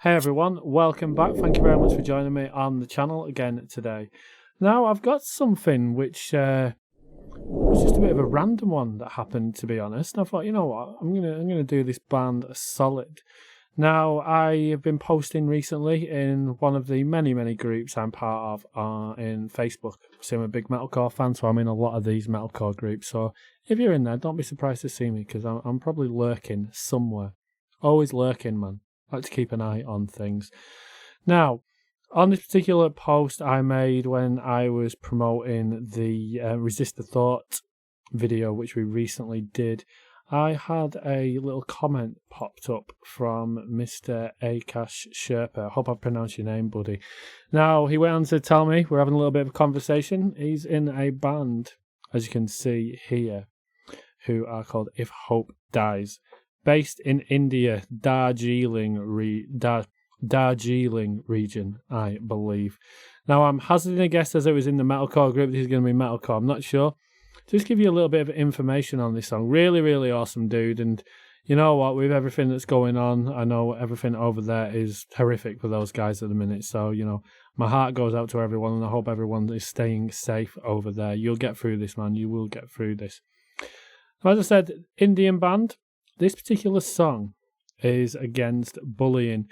Hey everyone, welcome back. Thank you very much for joining me on the channel again today. Now I've got something which was just a bit of a random one that happened, to be honest. And I thought, you know what, I'm gonna do this band a solid. Now I have been posting recently in one of the many groups I'm part of in Facebook. So I'm a big metalcore fan, so I'm in a lot of these metalcore groups. So if you're in there, don't be surprised to see me, because I'm probably lurking somewhere. Always lurking, man. I like to keep an eye on things. Now, on this particular post I made when I was promoting the Resist the Thought video, which we recently did, I had a little comment popped up from Mr. Akash Sherpa. I hope I've pronounced your name, buddy. Now, he went on to tell me, we're having a little bit of a conversation. He's in a band, as you can see here, who are called If Hope Dies. Based in India, Darjeeling region, I believe. Now, I'm hazarding a guess, as it was in the metalcore group, this is going to be metalcore. I'm not sure. Just give you a little bit of information on this song. Really awesome dude. And you know what? With everything that's going on, I know everything over there is horrific for those guys at the minute. So, you know, my heart goes out to everyone, and I hope everyone is staying safe over there. You'll get through this, man. You will get through this. As I said, Indian band. This particular song is against bullying.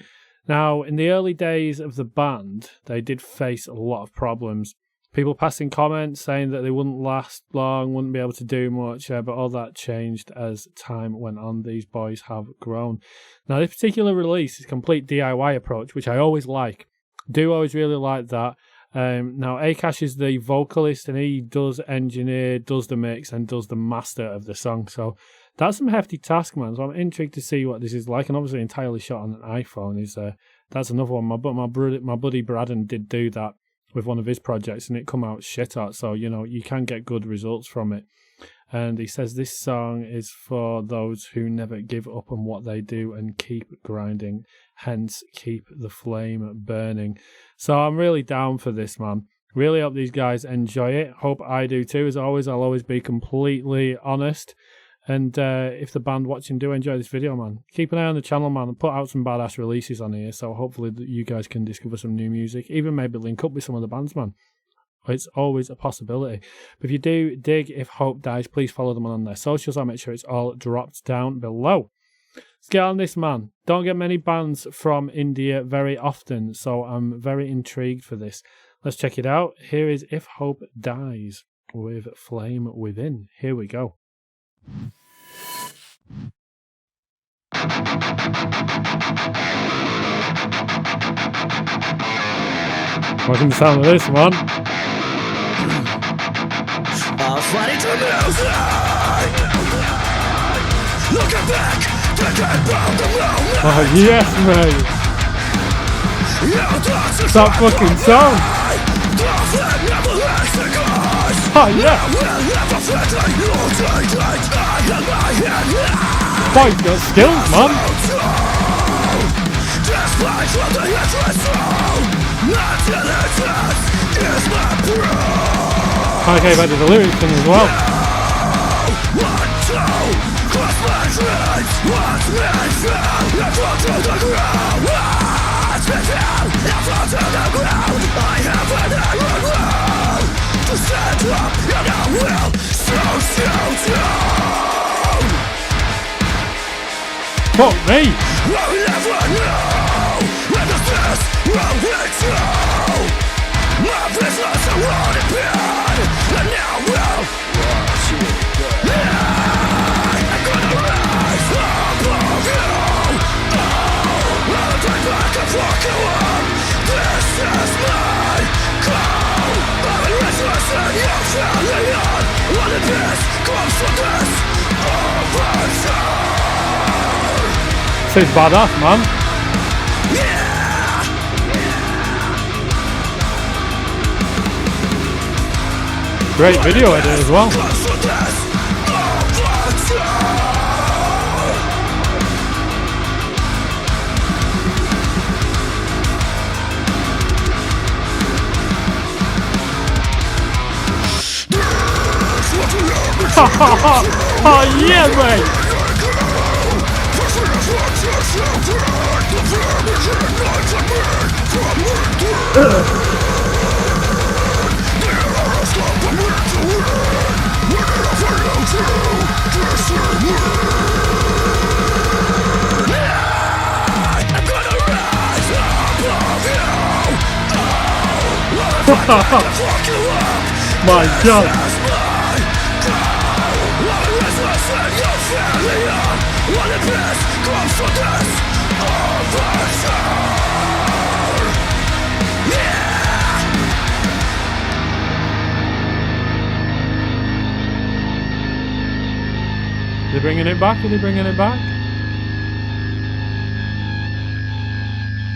Now, in the early days of the band, they did face a lot of problems. People passing comments saying that they wouldn't last long, wouldn't be able to do much, but all that changed as time went on. These boys have grown. Now, this particular release is a complete DIY approach, which I always like. Do always really like that. Now, Akash is the vocalist, and he does engineer, does the mix, and does the master of the song. So that's some hefty task, man. So I'm intrigued to see what this is like, and obviously entirely shot on an iPhone. That's another one. My buddy Braden did do that with one of his projects, and it come out shit hot. So, you know, you can get good results from it. And he says this song is for those who never give up on what they do and keep grinding, hence keep the flame burning. So I'm really down for this, man. Really hope these guys enjoy it. Hope I do too. As always, I'll always be completely honest. And if the band watching do enjoy this video, man, keep an eye on the channel, man, and put out some badass releases on here. So hopefully you guys can discover some new music, even maybe link up with some of the bands, man. It's always a possibility. But if you do dig If Hope Dies, please follow them on their socials. I'll make sure it's all dropped down below. Let's get on this, man. Don't get many bands from India very often, so I'm very intrigued for this. Let's check it out. Here is If Hope Dies with Flame Within. Here we go. Welcome to the sound of this one. Oh yes, mate! That fucking song! Oh yeah! Boy, you got skills, man! Okay, but the lyrics thing as well. Fuck me! So it's badass, man. Great video edit as well. Oh yeah, mate! My God. Are they bringing it back? Are they bringing it back?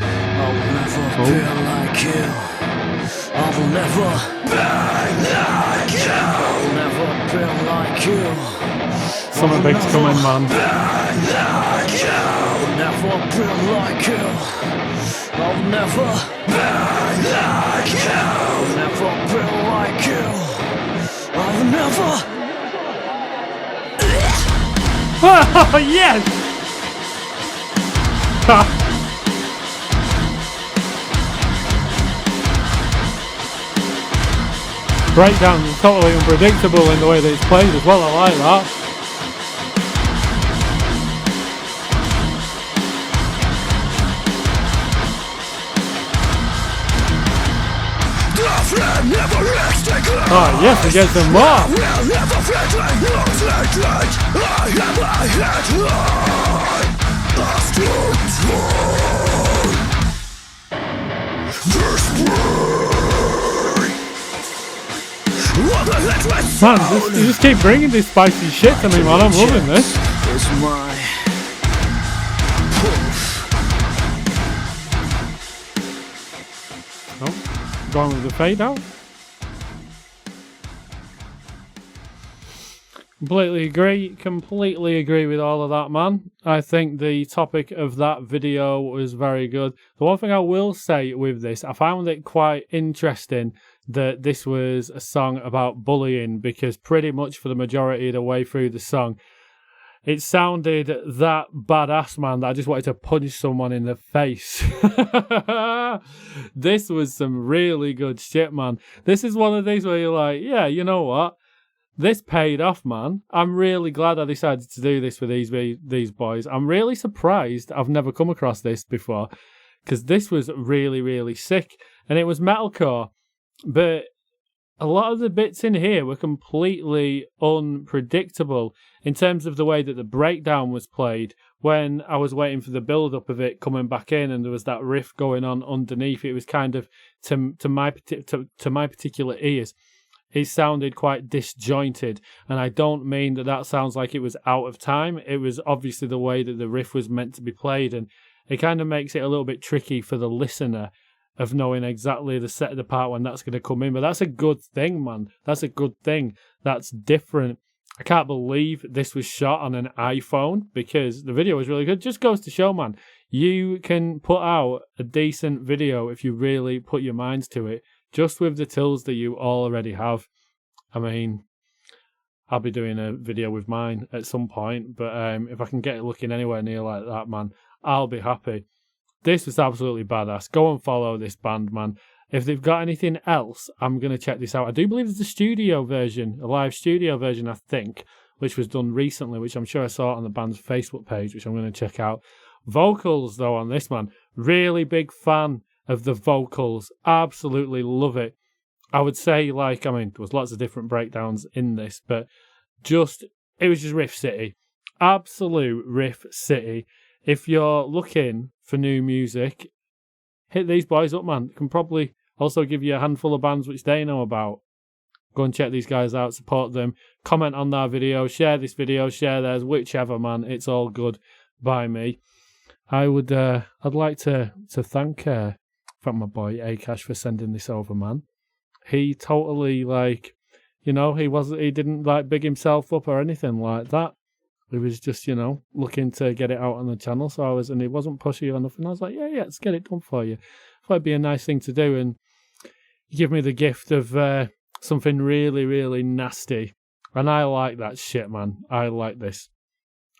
I'll never be like you. I'll never be like you. I'll never be like you. Something big's coming, man. Like you. I'll never be like you. I'll never be like you. I'll never be like you. I'll never. Oh, yes! Ha! Breakdown is totally unpredictable in the way that it's played as well. I like that. Oh yes, we get some more. Man, you just keep bringing this spicy shit to me, man. I'm loving this. Oh, going with the fade out. Completely agree with all of that, man. I think the topic of that video was very good. The one thing I will say with this, I found it quite interesting that this was a song about bullying, because pretty much for the majority of the way through the song, it sounded that badass, man, that I just wanted to punch someone in the face. This was some really good shit, man. This is one of these where you're like, yeah, you know what? This paid off, man. I'm really glad I decided to do this with these boys. I'm really surprised I've never come across this before, because this was really, really sick. And it was metalcore, but a lot of the bits in here were completely unpredictable in terms of the way that the breakdown was played. When I was waiting for the build-up of it coming back in and there was that riff going on underneath, it was kind of, to my particular ears, it sounded quite disjointed, and I don't mean that sounds like it was out of time. It was obviously the way that the riff was meant to be played, and it kind of makes it a little bit tricky for the listener of knowing exactly the set of the part when that's going to come in. But that's a good thing, man. That's a good thing. That's different. I can't believe this was shot on an iPhone, because the video was really good. Just goes to show, man, you can put out a decent video if you really put your minds to it, just with the tools that you already have. I mean, I'll be doing a video with mine at some point, but if I can get it looking anywhere near like that, man, I'll be happy. This was absolutely badass. Go and follow this band, man. If they've got anything else, I'm going to check this out. I do believe there's a studio version, a live studio version, I think, which was done recently, which I'm sure I saw on the band's Facebook page, which I'm going to check out. Vocals, though, on this, man. Really big fan of the vocals. Absolutely love it. I would say, like, I mean, there was lots of different breakdowns in this, but it was just Riff City. Absolute Riff City. If you're looking for new music, hit these boys up, man. Can probably also give you a handful of bands which they know about. Go and check these guys out, support them, comment on their video, share this video, share theirs, whichever, man. It's all good by me. I'd like to thank my boy Akash for sending this over, man. He totally, like, you know, he didn't like big himself up or anything like that. He was just, you know, looking to get it out on the channel. And he wasn't pushy or nothing. I was like, yeah, let's get it done for you. I thought it'd be a nice thing to do. And you give me the gift of something really, really nasty. And I like that shit, man. I like this.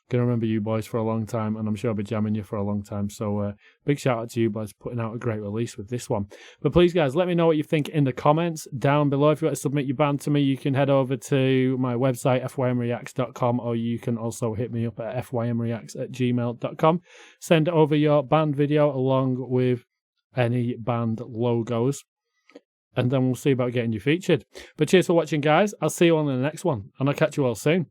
Gonna remember you boys for a long time, and I'm sure I'll be jamming you for a long time. So big shout out to you boys putting out a great release with this one. But please, guys, let me know what you think in the comments down below. If you want to submit your band to me, you can head over to my website, FYMReacts.com, or you can also hit me up at FYMReacts@gmail.com. Send over your band video along with any band logos, and then we'll see about getting you featured. But cheers for watching, guys. I'll see you on the next one, and I'll catch you all soon.